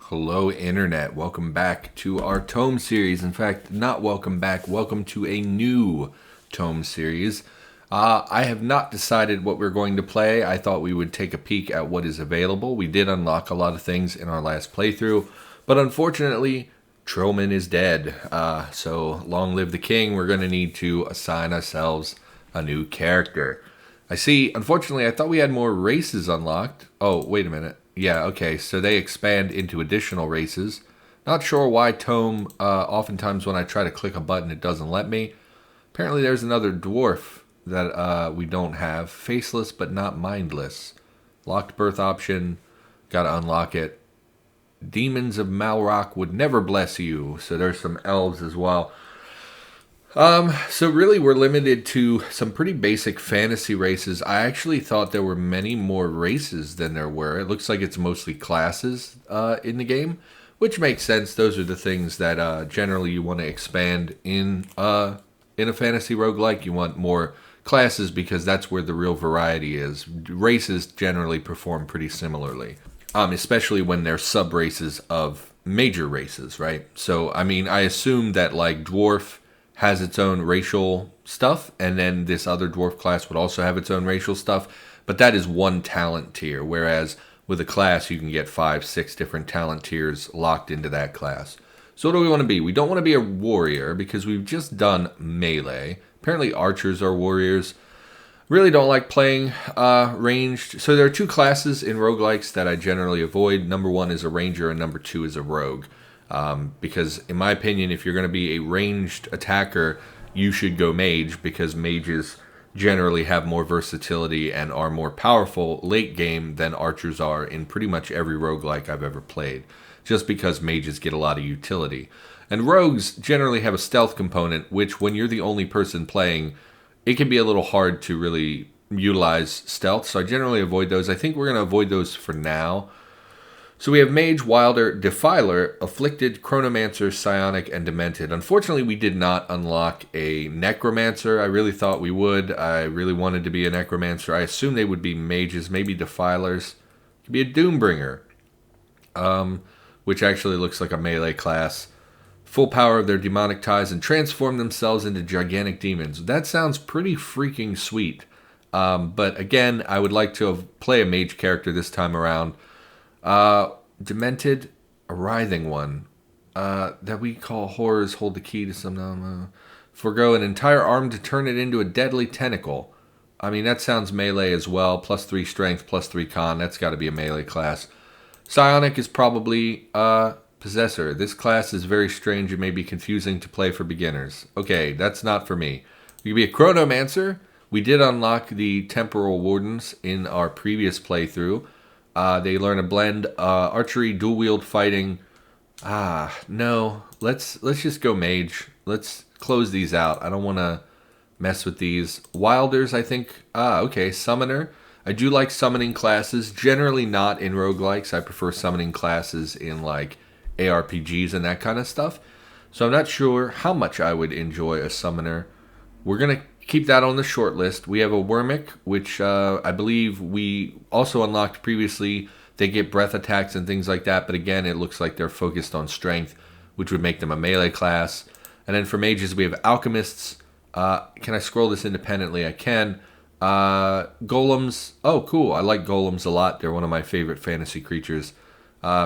Hello, Internet. Welcome back to our ToME series. In fact, not welcome back. Welcome to a new ToME series. I have not decided what we're going to play. I thought we would take a peek at what is available. We did unlock a lot of things in our last playthrough, but unfortunately, Troman is dead. So long live the king. We're going to need to assign ourselves a new character. I see, unfortunately, I thought we had more races unlocked. Oh, wait a minute. Yeah, okay, so they expand into additional races. Not sure why ToME, oftentimes when I try to click a button, it doesn't let me. Apparently there's another dwarf that we don't have. Faceless but not mindless. Locked birth option. Gotta unlock it. Demons of Malrock would never bless you. So there's some elves as well. So really we're limited to some pretty basic fantasy races. I actually thought there were many more races than there were. It looks like it's mostly classes in the game, which makes sense. Those are the things that generally you want to expand in a fantasy roguelike. You want more classes because that's where the real variety is. Races generally perform pretty similarly, especially when they're sub-races of major races, right? So, I mean, I assume that like Dwarf has its own racial stuff, and then this other dwarf class would also have its own racial stuff, but that is one talent tier, whereas with a class you can get 5-6 different talent tiers locked into that class. So what do we want to be? We don't want to be a warrior because we've just done melee. Apparently archers are warriors. Really don't like playing ranged. So there are two classes in roguelikes that I generally avoid. Number one is a ranger and number two is a rogue. Because in my opinion, if you're going to be a ranged attacker, you should go mage because mages generally have more versatility and are more powerful late game than archers are in pretty much every roguelike I've ever played, just because mages get a lot of utility. And rogues generally have a stealth component, which when you're the only person playing, it can be a little hard to really utilize stealth, so I generally avoid those. I think we're going to avoid those for now. So we have Mage, Wilder, Defiler, Afflicted, Chronomancer, Psionic, and Demented. Unfortunately, we did not unlock a Necromancer. I really thought we would. I really wanted to be a Necromancer. I assumed they would be Mages, maybe Defilers. Could be a Doombringer, which actually looks like a melee class. Full power of their demonic ties and transform themselves into gigantic demons. That sounds pretty freaking sweet. But again, I would like to play a Mage character this time around. Demented, a writhing one, that we call horrors hold the key to some, forgo an entire arm to turn it into a deadly tentacle. I mean, that sounds melee as well, +3 strength, +3 con, that's gotta be a melee class. Psionic is probably, Possessor. This class is very strange and may be confusing to play for beginners. Okay, that's not for me. You could be a Chronomancer. We did unlock the Temporal Wardens in our previous playthrough. They learn a blend, archery, dual wield fighting. No, let's just go mage. Let's close these out. I don't want to mess with these. Wilders, I think. Okay, summoner. I do like summoning classes. Generally not in roguelikes. I prefer summoning classes in like ARPGs and that kind of stuff. So I'm not sure how much I would enjoy a summoner. We're going to keep that on the short list. We have a Wormic, which I believe we also unlocked previously. They get breath attacks and things like that, but again, it looks like they're focused on strength, which would make them a melee class. And then for mages, we have Alchemists. Can I scroll this independently? I can. Golems. Oh, cool. I like golems a lot. They're one of my favorite fantasy creatures.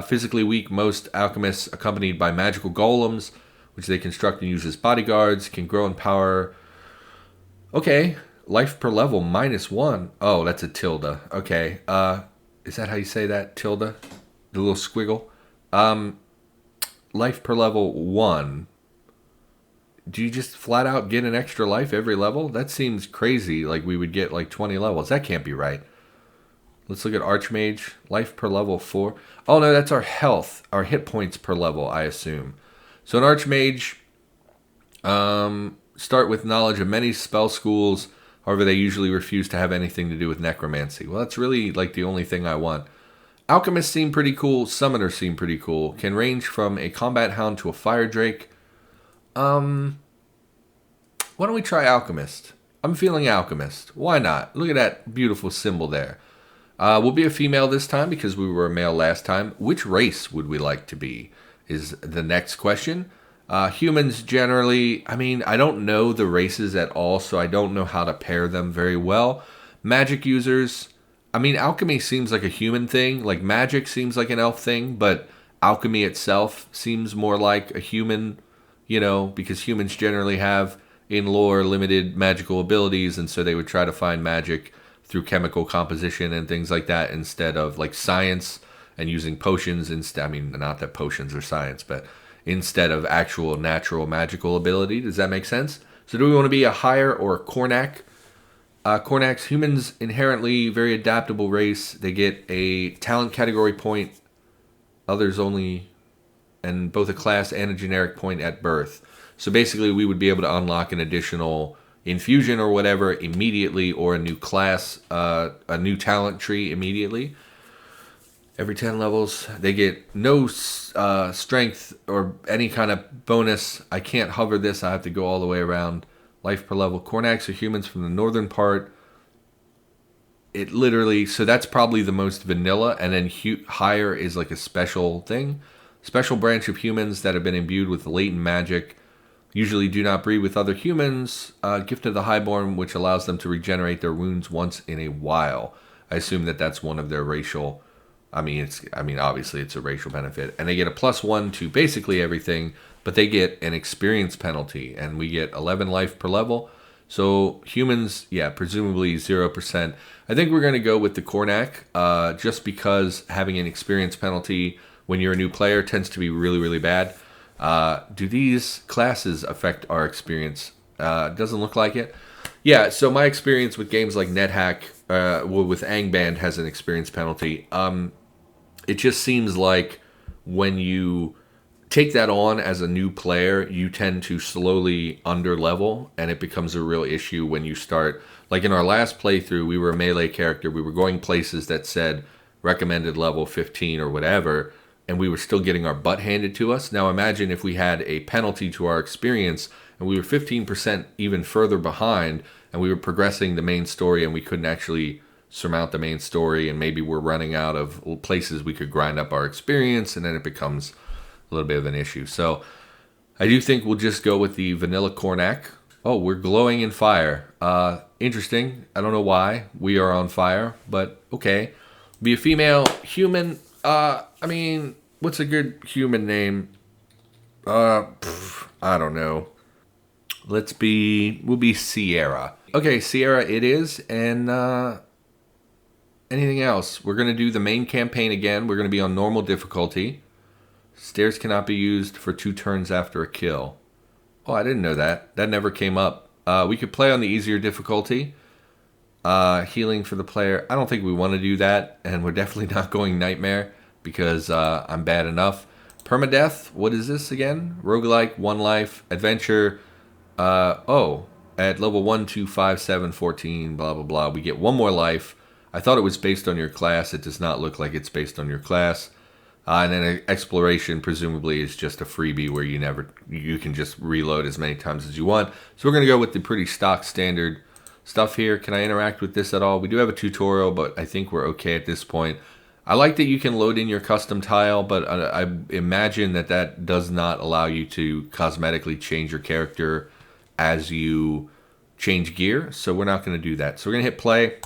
Physically weak, most alchemists accompanied by magical golems, which they construct and use as bodyguards, can grow in power. Okay, life per level -1. Oh, that's a tilde. Okay, is that how you say that? Tilde? The little squiggle? Life per level 1. Do you just flat out get an extra life every level? That seems crazy, like we would get like 20 levels. That can't be right. Let's look at Archmage. Life per level 4. Oh no, that's our health. Our hit points per level, I assume. So an Archmage, start with knowledge of many spell schools. However, they usually refuse to have anything to do with necromancy. Well, that's really like the only thing I want. Alchemists seem pretty cool. Summoners seem pretty cool. Can range from a combat hound to a fire drake. Why don't we try Alchemist? I'm feeling Alchemist. Why not? Look at that beautiful symbol there. We'll be a female this time because we were a male last time. Which race would we like to be is the next question. Humans generally, I mean, I don't know the races at all, so I don't know how to pair them very well. Magic users, I mean, alchemy seems like a human thing. Like magic seems like an elf thing, but alchemy itself seems more like a human, because humans generally have, in lore, limited magical abilities, and so they would try to find magic through chemical composition and things like that instead of like science and using potions instead. I mean, not that potions are science, but instead of actual natural magical ability. Does that make sense? So do we want to be a higher or a Cornac? Cornacs, humans, inherently very adaptable race. They get a talent category point, others only, and both a class and a generic point at birth. So basically we would be able to unlock an additional infusion or whatever immediately, or a new class, a new talent tree immediately. Every 10 levels, they get no strength or any kind of bonus. I can't hover this. I have to go all the way around. Life per level. Cornacs are humans from the northern part. It literally, so that's probably the most vanilla, and then higher is like a special thing. Special branch of humans that have been imbued with latent magic. Usually do not breed with other humans. Gift of the Highborn, which allows them to regenerate their wounds once in a while. I assume that that's one of their racial. Obviously it's a racial benefit, and they get a +1 to basically everything, but they get an experience penalty, and we get 11 life per level. So humans, presumably 0%. I think we're going to go with the Cornac, just because having an experience penalty when you're a new player tends to be really, really bad. Do these classes affect our experience? Doesn't look like it. Yeah, so my experience with games like NetHack, with Angband has an experience penalty. It just seems like when you take that on as a new player, you tend to slowly underlevel, and it becomes a real issue when you start. Like in our last playthrough, we were a melee character. We were going places that said recommended level 15 or whatever, and we were still getting our butt handed to us. Now imagine if we had a penalty to our experience, and we were 15% even further behind, and we were progressing the main story, and we couldn't actually surmount the main story, and maybe we're running out of places we could grind up our experience, and then it becomes a little bit of an issue. So I do think we'll just go with the vanilla Cornac. Oh, we're glowing in fire. Interesting. I don't know why we are on fire, but okay. Be a female human. What's a good human name? I don't know. We'll be Sierra. Okay, Sierra it is, and anything else? We're going to do the main campaign again. We're going to be on normal difficulty. Stairs cannot be used for 2 turns after a kill. Oh, I didn't know that. That never came up. We could play on the easier difficulty. Healing for the player. I don't think we want to do that, and we're definitely not going Nightmare because I'm bad enough. Permadeath, what is this again? Roguelike, 1 life. Adventure, at level 1, 2, 5, 7, 14, blah, blah, blah. We get 1 more life. I thought it was based on your class. It does not look like it's based on your class. And then exploration presumably is just a freebie where you can just reload as many times as you want. So we're going to go with the pretty stock standard stuff here. Can I interact with this at all? We do have a tutorial, but I think we're okay at this point. I like that you can load in your custom tile, but I imagine that does not allow you to cosmetically change your character as you change gear. So we're not going to do that. So we're going to hit play.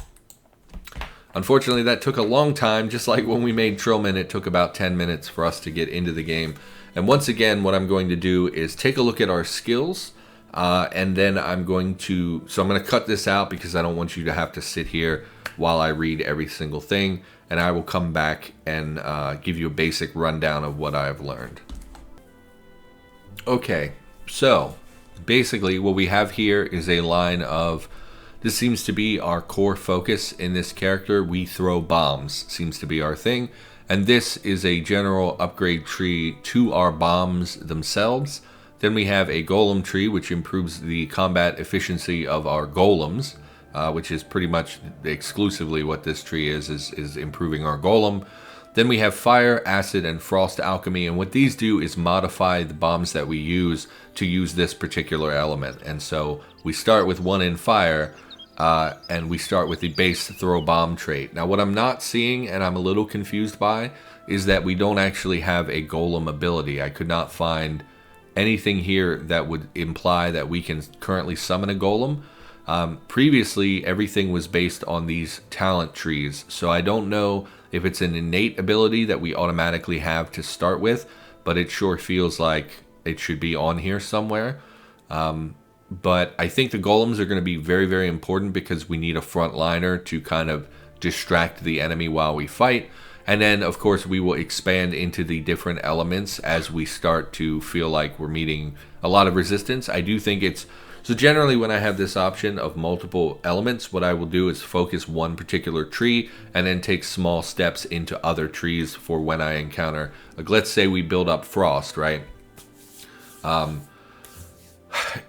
Unfortunately, that took a long time. Just like when we made Trillman, it took about 10 minutes for us to get into the game. And once again, what I'm going to do is take a look at our skills. And then I'm going to cut this out because I don't want you to have to sit here while I read every single thing. And I will come back and give you a basic rundown of what I've learned. Okay, so basically what we have here is a line of... This seems to be our core focus in this character. We throw bombs, seems to be our thing. And this is a general upgrade tree to our bombs themselves. Then we have a golem tree, which improves the combat efficiency of our golems, which is pretty much exclusively what this tree is improving our golem. Then we have fire, acid, and frost alchemy. And what these do is modify the bombs that we use to use this particular element. And so we start with 1 in fire. and we start with the base throw bomb trait. Now what I'm not seeing, and I'm a little confused by, is that we don't actually have a golem ability. I could not find anything here that would imply that we can currently summon a golem. Previously, everything was based on these talent trees, so I don't know if it's an innate ability that we automatically have to start with, but it sure feels like it should be on here somewhere. But I think the golems are going to be very, very important because we need a frontliner to kind of distract the enemy while we fight. And then, of course, we will expand into the different elements as we start to feel like we're meeting a lot of resistance. I do think it's... So generally when I have this option of multiple elements, what I will do is focus one particular tree and then take small steps into other trees for when I encounter... Like, let's say we build up frost, right?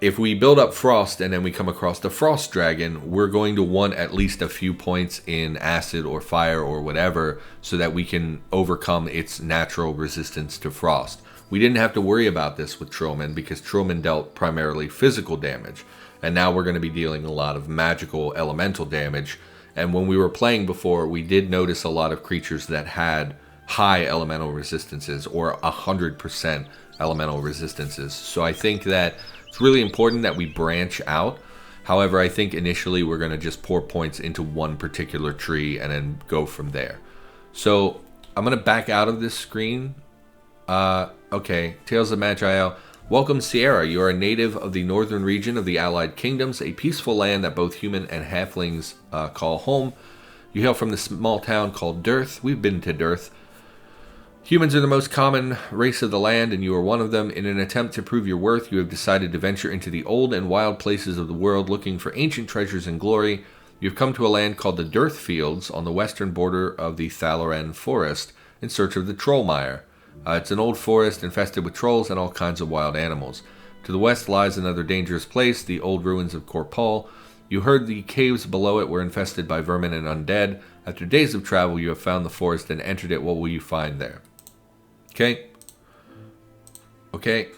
If we build up frost and then we come across the frost dragon, we're going to want at least a few points in acid or fire or whatever so that we can overcome its natural resistance to frost. We didn't have to worry about this with Trollman because Trollman dealt primarily physical damage, and now we're going to be dealing a lot of magical elemental damage. And when we were playing before, we did notice a lot of creatures that had high elemental resistances or 100% elemental resistances. So I think that it's really important that we branch out. However, I think initially we're going to just pour points into one particular tree and then go from there. So I'm going to back out of this screen. Okay, Tales of Maj'Eyal. Welcome, Sierra. You are a native of the northern region of the Allied Kingdoms, a peaceful land that both human and halflings call home. You hail from the small town called Dirth. We've been to Dirth. Humans are the most common race of the land, and you are one of them. In an attempt to prove your worth, you have decided to venture into the old and wild places of the world, looking for ancient treasures and glory. You have come to a land called the Dirth Fields on the western border of the Thaloran Forest in search of the Trollmire. It's an old forest infested with trolls and all kinds of wild animals. To the west lies another dangerous place, the old ruins of Corpal. You heard the caves below it were infested by vermin and undead. After days of travel, you have found the forest and entered it. What will you find there? Okay. Okay.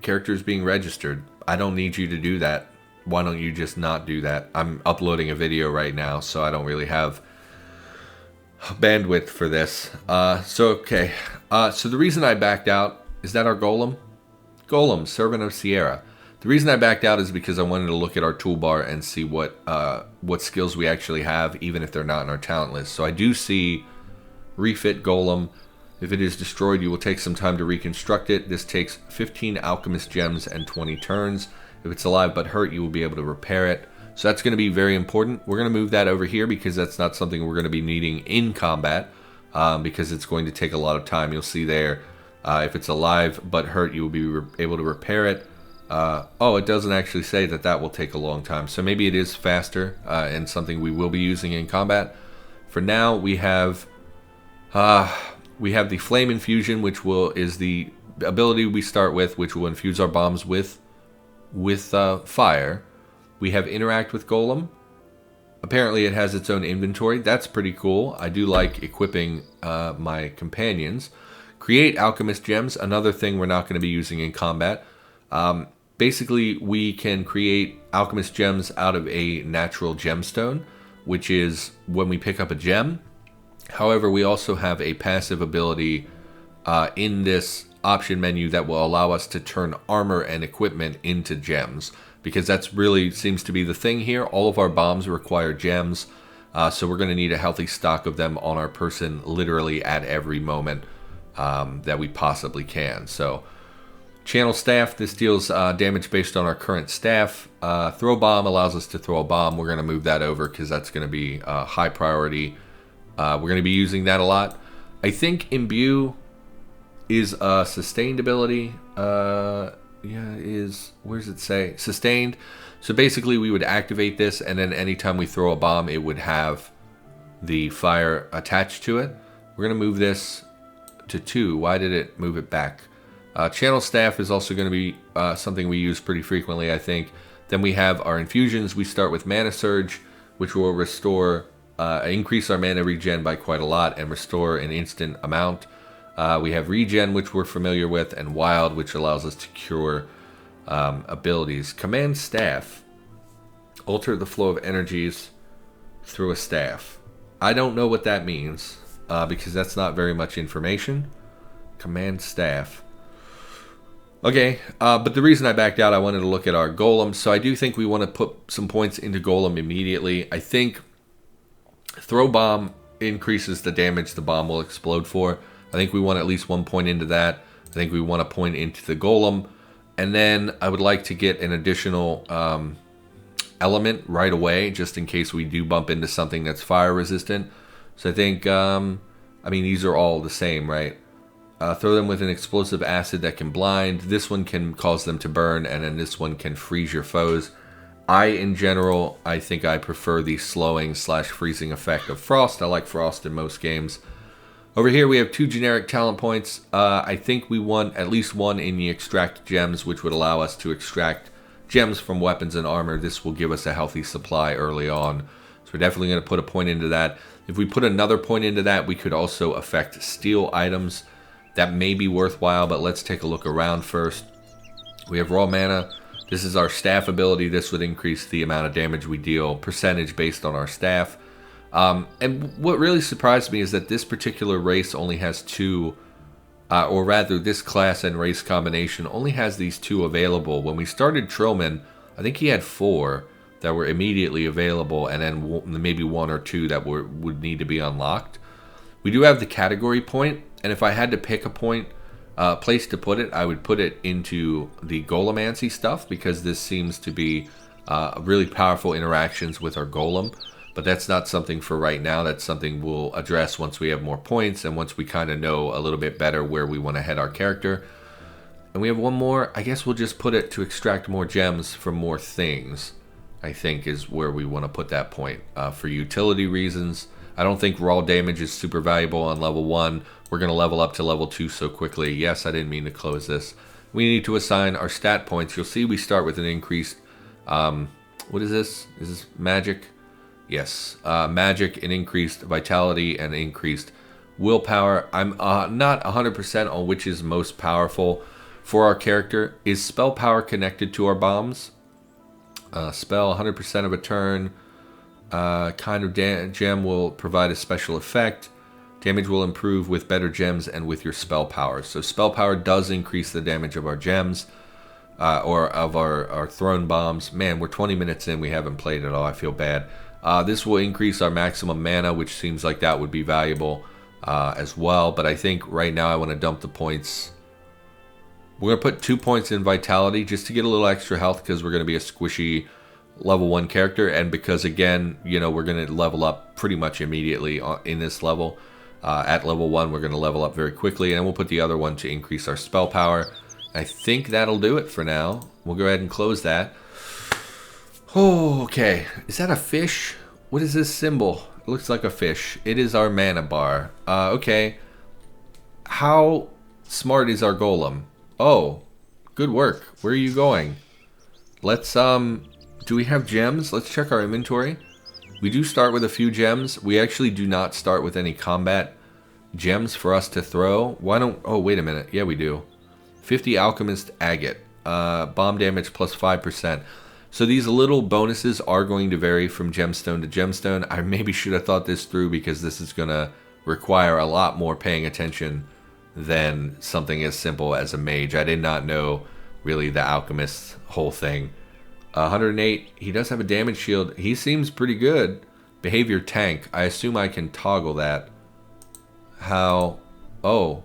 Characters being registered. I don't need you to do that. Why don't you just not do that? I'm uploading a video right now, so I don't really have bandwidth for this. Okay. So the reason I backed out, is that our golem? Golem, servant of Sierra. The reason I backed out is because I wanted to look at our toolbar and see what skills we actually have, even if they're not in our talent list. So I do see refit golem. If it is destroyed, you will take some time to reconstruct it. This takes 15 alchemist gems and 20 turns. If it's alive but hurt, you will be able to repair it. So that's going to be very important. We're going to move that over here because that's not something we're going to be needing in combat, because it's going to take a lot of time. You'll see there, if it's alive but hurt, you will be able to repair it. Oh, it doesn't actually say that that will take a long time. So maybe it is faster and something we will be using in combat. For now, we have the Flame Infusion, which is the ability we start with, which will infuse our bombs with fire. We have Interact with Golem. Apparently it has its own inventory. That's pretty cool. I do like equipping my companions. Create Alchemist Gems, another thing we're not going to be using in combat. Basically, we can create Alchemist Gems out of a natural gemstone, which is when we pick up a gem. However, we also have a passive ability in this option menu that will allow us to turn armor and equipment into gems, because that's really seems to be the thing here. All of our bombs require gems, so we're going to need a healthy stock of them on our person literally at every moment that we possibly can. So, Channel Staff, this deals damage based on our current staff. Throw Bomb allows us to throw a bomb. We're going to move that over because that's going to be high priority. We're going to be using that a lot. I think Imbue is a sustained ability. Where does it say? Sustained. So basically we would activate this, and then anytime we throw a bomb, it would have the fire attached to it. We're going to move this to 2. Why did it move it back? Channel Staff is also going to be something we use pretty frequently, I think. Then we have our infusions. We start with Mana Surge, which will restore, increase our mana regen by quite a lot and restore an instant amount. We have Regen, which we're familiar with, and Wild, which allows us to cure abilities. Command Staff. Alter the flow of energies through a staff. I don't know what that means, because that's not very much information. Command staff. Okay, but the reason I backed out, I wanted to look at our golem. So I do think we want to put some points into golem immediately. I think throw bomb increases the damage the bomb will explode for. I think we want at least 1 point into that. I think we want a point into the golem. And then I would like to get an additional element right away, just in case we do bump into something that's fire resistant. So I think, I mean, these are all the same, right? Throw them with an explosive acid that can blind. This one can cause them to burn, and then this one can freeze your foes. In general, I think I prefer the slowing / freezing effect of frost. I like frost in most games. Over here we have 2 generic talent points. I think we want at least 1 in the extract gems, which would allow us to extract gems from weapons and armor. This will give us a healthy supply early on. So we're definitely going to put a point into that. If we put another point into that, we could also affect steel items. That may be worthwhile, but let's take a look around first. We have raw mana. This is our staff ability. This would increase the amount of damage we deal, percentage based on our staff. And what really surprised me is that this particular race only has 2, or rather this class and race combination only has these 2 available. When we started Trillman, I think he had 4 that were immediately available, and then maybe 1 or 2 that would need to be unlocked. We do have the category point, and if I had to pick a point, place to put it, I would put it into the Golemancy stuff, because this seems to be really powerful interactions with our golem. But that's not something for right now. That's something we'll address once we have more points and once we kind of know a little bit better where we want to head our character. And we have 1 more. I guess we'll just put it to extract more gems from more things, I think is where we want to put that point. For utility reasons, I don't think raw damage is super valuable on level 1. We're going to level up to level 2 so quickly. Yes, I didn't mean to close this. We need to assign our stat points. You'll see we start with an increased, what is this? Is this magic? Yes, magic, an increased vitality, and increased willpower. I'm not 100% on which is most powerful for our character. Is spell power connected to our bombs? Spell 100% of a turn. Kind of gem will provide a special effect. Damage will improve with better gems and with your spell power. So spell power does increase the damage of our gems, or of our thrown bombs. Man, we're 20 minutes in. We haven't played at all. I feel bad. This will increase our maximum mana, which seems like that would be valuable as well. But I think right now I want to dump the points. We're going to put 2 points in vitality just to get a little extra health, because we're going to be a squishy level 1 character. And because, again, you know, we're going to level up pretty much immediately in this level. At level 1, we're going to level up very quickly. And we'll put the other one to increase our spell power. I think that'll do it for now. We'll go ahead and close that. Oh, okay. Is that a fish? What is this symbol? It looks like a fish. It is our mana bar. Okay. How smart is our golem? Oh, good work. Where are you going? Let's, do we have gems? Let's check our inventory. We do start with a few gems. We actually do not start with any combat gems for us to throw. Why don't, oh, wait a minute. Yeah, we do. 50 Alchemist Agate. Bomb damage plus 5%. So these little bonuses are going to vary from gemstone to gemstone. I maybe should have thought this through, because this is going to require a lot more paying attention than something as simple as a mage. I did not know really the alchemist whole thing. 108, he does have a damage shield. He seems pretty good. Behavior tank. I assume I can toggle that. How? Oh,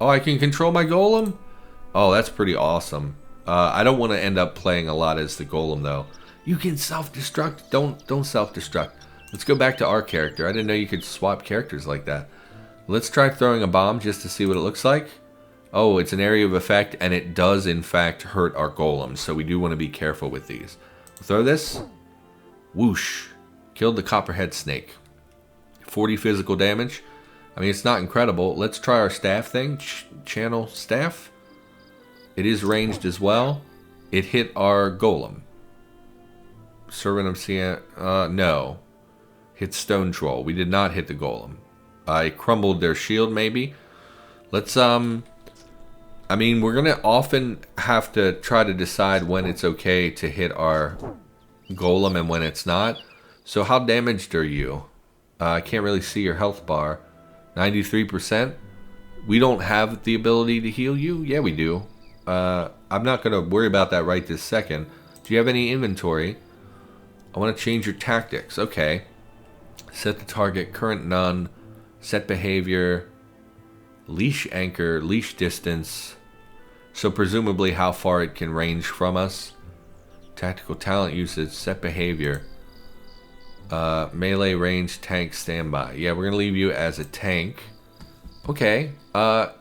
I can control my golem? Oh, that's pretty awesome. I don't want to end up playing a lot as the golem, though. You can self-destruct. Don't self-destruct. Let's go back to our character. I didn't know you could swap characters like that. Let's try throwing a bomb just to see what it looks like. Oh, it's an area of effect, and it does, in fact, hurt our golem. So we do want to be careful with these. Throw this. Whoosh. Killed the copperhead snake. 40 physical damage. I mean, it's not incredible. Let's try our staff thing. Channel staff. It is ranged as well. It hit our golem. Servant of Sian. No. Hit Stone Troll. We did not hit the golem. I crumbled their shield, maybe. Let's, I mean, we're going to often have to try to decide when it's okay to hit our golem and when it's not. So how damaged are you? I can't really see your health bar. 93%. We don't have the ability to heal you? Yeah, we do. I'm not going to worry about that right this second. Do you have any inventory? I want to change your tactics. Okay. Set the target, current none, set behavior, leash anchor, leash distance. So presumably how far it can range from us. Tactical talent usage, set behavior. Melee range, tank, standby. Yeah, we're going to leave you as a tank. Okay.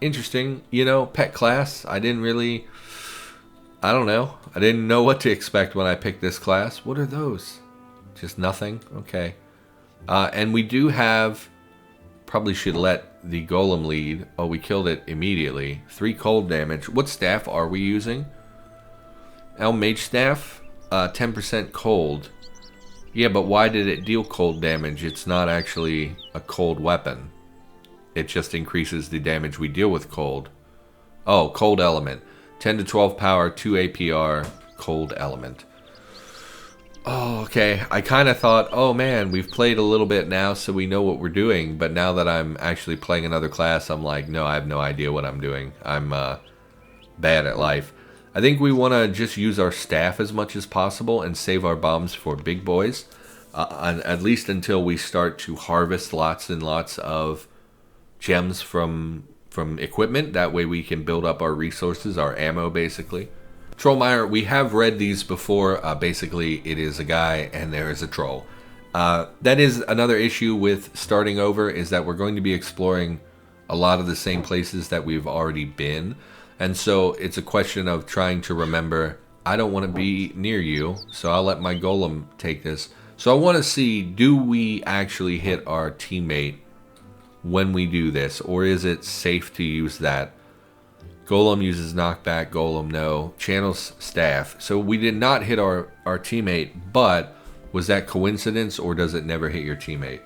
Interesting. You know, pet class. I don't know. I didn't know what to expect when I picked this class. What are those? Just nothing? Okay. And we do have... Probably should let the golem lead. Oh, we killed it immediately. 3 cold damage. What staff are we using? Mage staff. 10% cold. Yeah, but why did it deal cold damage? It's not actually a cold weapon. It just increases the damage we deal with cold. Oh, cold element. 10 to 12 power, 2 APR, cold element. Oh, okay. I kind of thought, oh man, we've played a little bit now, so we know what we're doing. But now that I'm actually playing another class, I'm like, no, I have no idea what I'm doing. I'm bad at life. I think we want to just use our staff as much as possible and save our bombs for big boys. At least until we start to harvest lots and lots of gems from equipment. That way we can build up our resources, our ammo, basically. Trollmeyer, we have read these before. Basically, it is a guy and there is a troll. That is another issue with starting over, is that we're going to be exploring a lot of the same places that we've already been. And so it's a question of trying to remember, I don't want to be near you, so I'll let my golem take this. So I want to see, do we actually hit our teammate when we do this, or is it safe to use that? Golem uses knockback, golem no. Channels staff. So we did not hit our teammate, but was that coincidence, or does it never hit your teammate?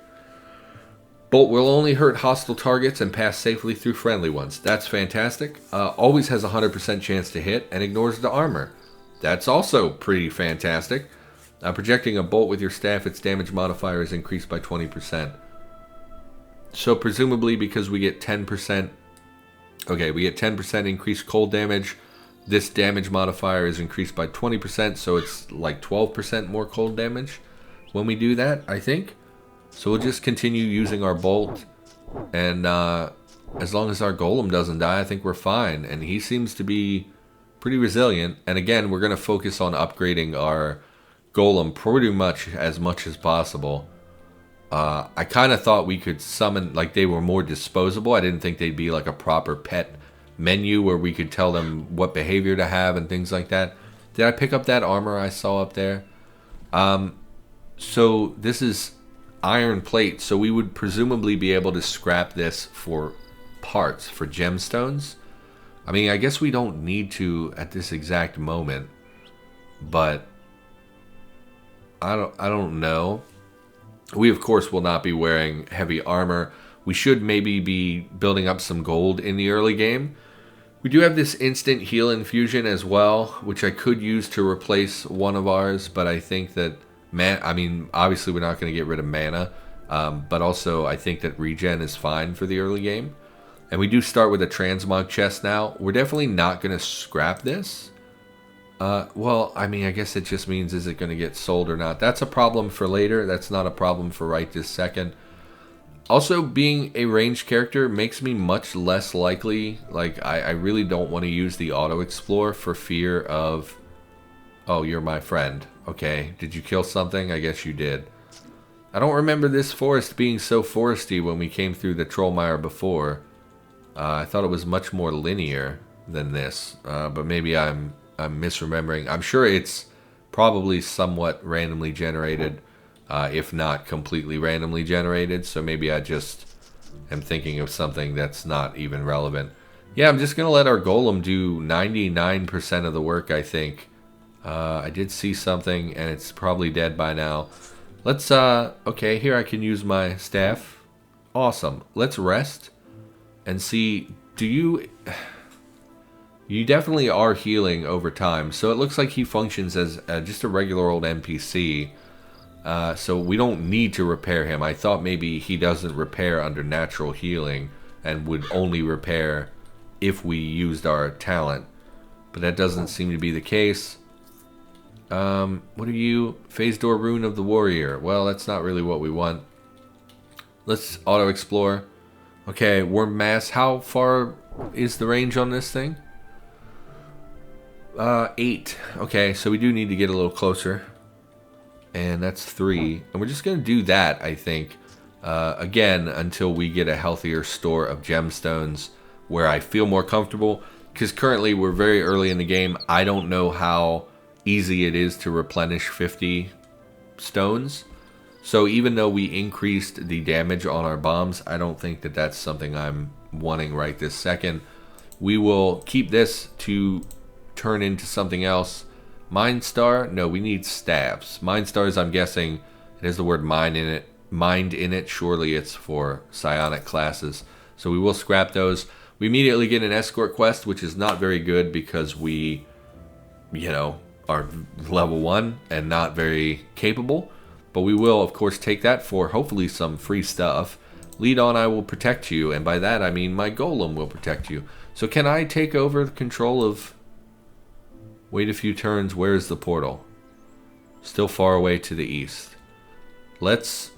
Bolt will only hurt hostile targets and pass safely through friendly ones. That's fantastic. Always has a 100% chance to hit and ignores the armor. That's also pretty fantastic. Projecting a bolt with your staff, its damage modifier is increased by 20%. So presumably because we get 10%... Okay, we get 10% increased cold damage. This damage modifier is increased by 20%, so it's like 12% more cold damage when we do that, I think. So we'll just continue using our bolt, and as long as our golem doesn't die, I think we're fine. And he seems to be pretty resilient. And again, we're going to focus on upgrading our golem pretty much as possible. I kind of thought we could summon, like they were more disposable. I didn't think they'd be like a proper pet menu where we could tell them what behavior to have and things like that. Did I pick up that armor I saw up there? So this is iron plate, so we would presumably be able to scrap this for parts, for gemstones. I mean, I guess we don't need to at this exact moment, but I don't know. We of course will not be wearing heavy armor. We should maybe be building up some gold in the early game. We do have this instant heal infusion as well, which I could use to replace one of ours, but I think that I mean, obviously we're not going to get rid of mana, but also I think that regen is fine for the early game. And we do start with a transmog chest now. We're definitely not going to scrap this. Well, I mean, I guess it just means, is it going to get sold or not? That's a problem for later. That's not a problem for right this second. Also, being a ranged character makes me much less likely. Like, I really don't want to use the auto-explore for fear of... Oh, you're my friend. Okay, did you kill something? I guess you did. I don't remember this forest being so foresty when we came through the Trollmeyer before. I thought it was much more linear than this, but maybe I'm misremembering. I'm sure it's probably somewhat randomly generated, if not completely randomly generated, so maybe I just am thinking of something that's not even relevant. Yeah, I'm just going to let our golem do 99% of the work, I think. I did see something, and it's probably dead by now. Let's, okay, here I can use my staff. Awesome. Let's rest and see, do you... You definitely are healing over time. So it looks like he functions as just a regular old NPC. So we don't need to repair him. I thought maybe he doesn't repair under natural healing and would only repair if we used our talent. But that doesn't seem to be the case. What are you? Phase Door Rune of the Warrior. Well, that's not really what we want. Let's auto-explore. Okay, Worm Mass. How far is the range on this thing? 8. Okay, so we do need to get a little closer. And that's 3. And we're just going to do that, I think. Again, until we get a healthier store of gemstones where I feel more comfortable. Because currently we're very early in the game. I don't know how easy it is to replenish 50 stones. So even though we increased the damage on our bombs, I don't think that that's something I'm wanting right this second. We will keep this to turn into something else. Mind Star? No, we need staves. Mind Stars, I'm guessing, it has the word mind in it. Surely it's for psionic classes. So we will scrap those. We immediately get an escort quest, which is not very good because we, are level 1 and not very capable. But we will, of course, take that for hopefully some free stuff. Lead on, I will protect you. And by that, I mean my golem will protect you. So can I take over the control of... Wait a few turns. Where's the portal? Still far away to the east. Let's...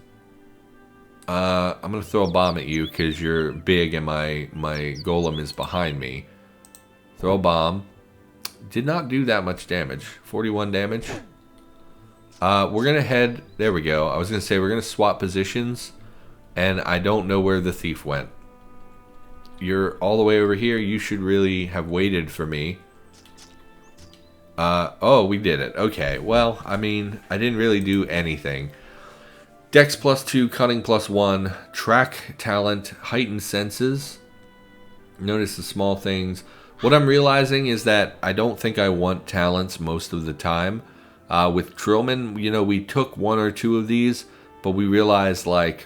I'm going to throw a bomb at you because you're big and my golem is behind me. Throw a bomb. Did not do that much damage. 41 damage. We're going to head... There we go. I was going to say we're going to swap positions. And I don't know where the thief went. You're all the way over here. You should really have waited for me. Oh, we did it. Okay. Well, I mean, I didn't really do anything. Dex +2, Cunning +1, Track Talent, Heightened Senses. Notice the small things. What I'm realizing is that I don't think I want talents most of the time. With Trillman, we took 1 or 2 of these, but we realized, like,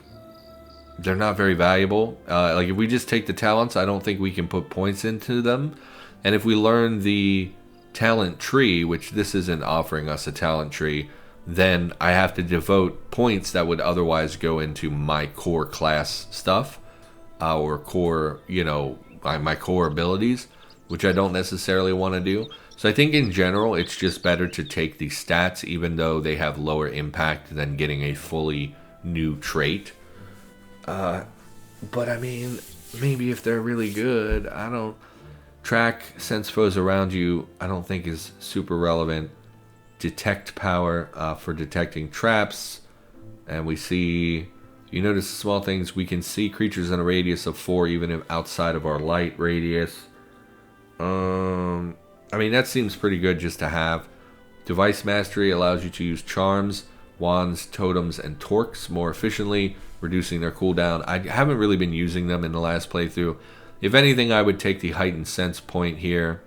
they're not very valuable. Like, if we just take the talents, I don't think we can put points into them. And if we learn the talent tree, which this isn't offering us a talent tree, then I have to devote points that would otherwise go into my core class stuff, or core, my core abilities, which I don't necessarily want to do. So I think in general, it's just better to take the stats, even though they have lower impact than getting a fully new trait. But I mean, maybe if they're really good, I don't... Track, sense foes around you, I don't think is super relevant. Detect power for detecting traps. And we see, you notice the small things, we can see creatures in a radius of 4 even if outside of our light radius. I mean, that seems pretty good just to have. Device Mastery allows you to use charms, wands, totems, and torques more efficiently, reducing their cooldown. I haven't really been using them in the last playthrough. If anything, I would take the Heightened Sense point here.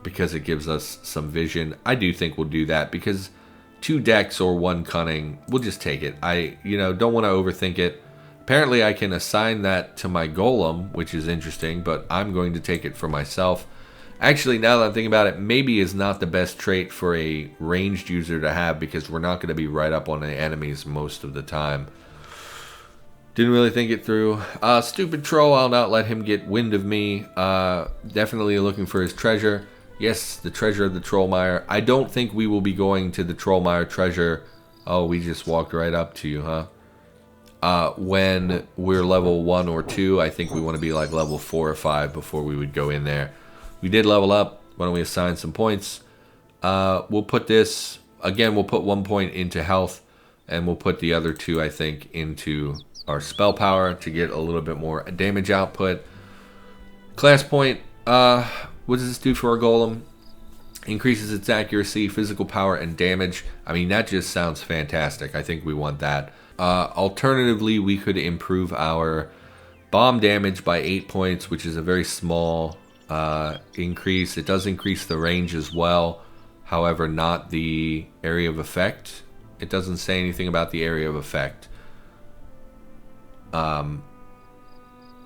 Because it gives us some vision. I do think we'll do that because 2 Dex or 1 Cunning, we'll just take it. I, don't want to overthink it. Apparently, I can assign that to my golem, which is interesting, but I'm going to take it for myself. Actually, now that I'm thinking about it, maybe is not the best trait for a ranged user to have because we're not going to be right up on the enemies most of the time. Didn't really think it through. Stupid troll, I'll not let him get wind of me. Definitely looking for his treasure. Yes, the treasure of the Trollmire. I don't think we will be going to the Trollmire treasure. Oh, we just walked right up to you, huh? When we're level 1 or 2, I think we want to be like level 4 or 5 before we would go in there. We did level up. Why don't we assign some points? We'll put this, again, we'll put 1 point into health, and we'll put the other 2, I think, into our spell power to get a little bit more damage output. Class point, what does this do for our golem? Increases its accuracy, physical power, and damage. I mean, that just sounds fantastic. I think we want that. Alternatively, we could improve our bomb damage by 8 points, which is a very small increase. It does increase the range as well. However, not the area of effect. It doesn't say anything about the area of effect.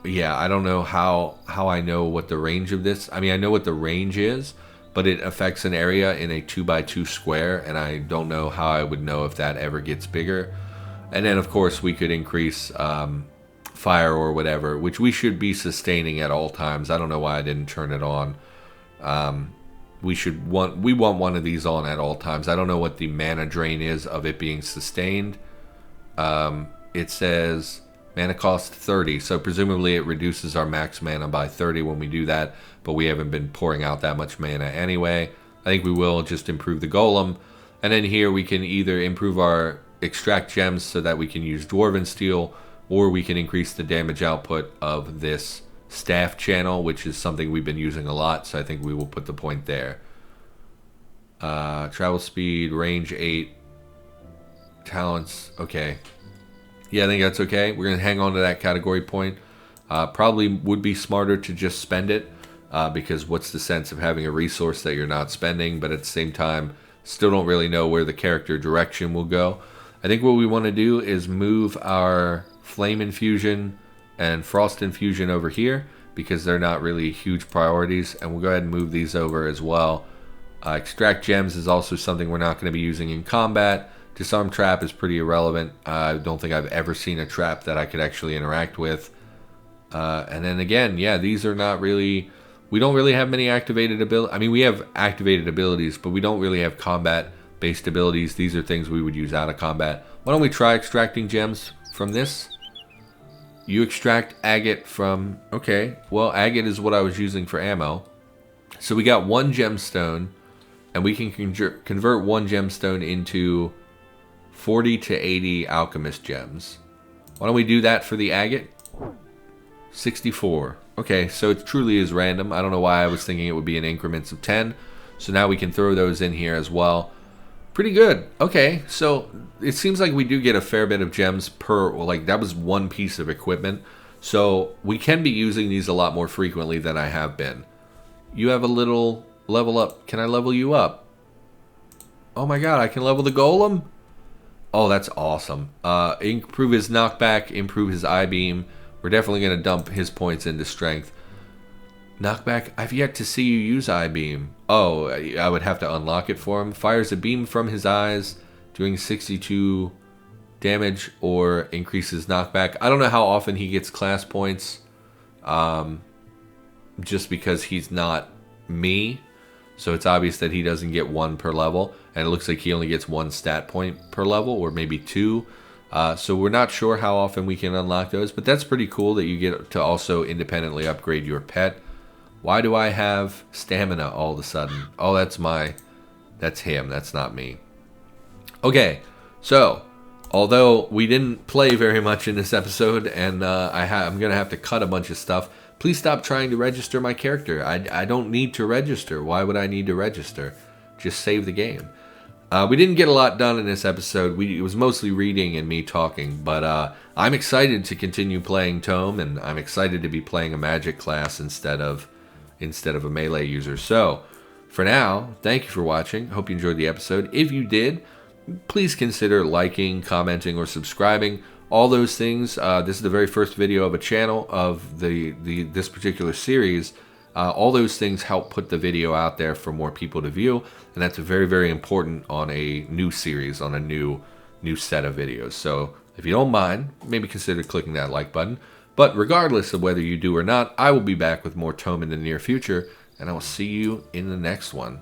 yeah, I don't know how I know what the range of this. I mean, I know what the range is, but it affects an area in a 2x2 square, and I don't know how I would know if that ever gets bigger. And then, of course, we could increase fire or whatever, which we should be sustaining at all times. I don't know why I didn't turn it on. We want one of these on at all times. I don't know what the mana drain is of it being sustained. It says mana cost 30, so presumably it reduces our max mana by 30 when we do that, but we haven't been pouring out that much mana anyway. I think we will just improve the golem, and then here we can either improve our extract gems so that we can use dwarven steel, or we can increase the damage output of this staff channel, which is something we've been using a lot, so I think we will put the point there. Travel speed, range 8, talents, okay. Yeah, I think that's okay. We're going to hang on to that category point. Probably would be smarter to just spend it, because what's the sense of having a resource that you're not spending, but at the same time, still don't really know where the character direction will go. I think what we want to do is move our Flame Infusion and Frost Infusion over here, because they're not really huge priorities, and we'll go ahead and move these over as well. Extract Gems is also something we're not going to be using in combat. Disarm Trap is pretty irrelevant. I don't think I've ever seen a trap that I could actually interact with. And then again, yeah, these are not really... We don't really have many activated abilities. I mean, we have activated abilities, but we don't really have combat-based abilities. These are things we would use out of combat. Why don't we try extracting gems from this? You extract agate from... Okay, well, agate is what I was using for ammo. So we got one gemstone, and we can convert one gemstone into 40 to 80 alchemist gems. Why don't we do that for the agate? 64. Okay, so it truly is random. I don't know why I was thinking it would be in increments of 10. So now we can throw those in here as well. Pretty good. Okay, so it seems like we do get a fair bit of gems per, like that was one piece of equipment. So we can be using these a lot more frequently than I have been. You have a little level up. Can I level you up? Oh my god, I can level the golem? Oh, that's awesome. Improve his knockback, improve his I-beam. We're definitely going to dump his points into strength. Knockback, I've yet to see you use I-beam. Oh, I would have to unlock it for him. Fires a beam from his eyes, doing 62 damage or increases knockback. I don't know how often he gets class points, just because he's not me. So it's obvious that he doesn't get one per level, and it looks like he only gets one stat point per level, or maybe two. So we're not sure how often we can unlock those, but that's pretty cool that you get to also independently upgrade your pet. Why do I have stamina all of a sudden? Oh, that's him, that's not me. Okay, so although we didn't play very much in this episode, and I'm going to have to cut a bunch of stuff, please stop trying to register my character. I don't need to register. Why would I need to register? Just save the game. We didn't get a lot done in this episode. It was mostly reading and me talking, but I'm excited to continue playing ToME, and I'm excited to be playing a magic class instead of a melee user. So, for now, thank you for watching. Hope you enjoyed the episode. If you did, please consider liking, commenting, or subscribing. All those things. This is the very first video of a channel of this particular series. All those things help put the video out there for more people to view, and that's very, very important on a new series, on a new set of videos. So if you don't mind, maybe consider clicking that like button. But regardless of whether you do or not, I will be back with more ToME in the near future, and I will see you in the next one.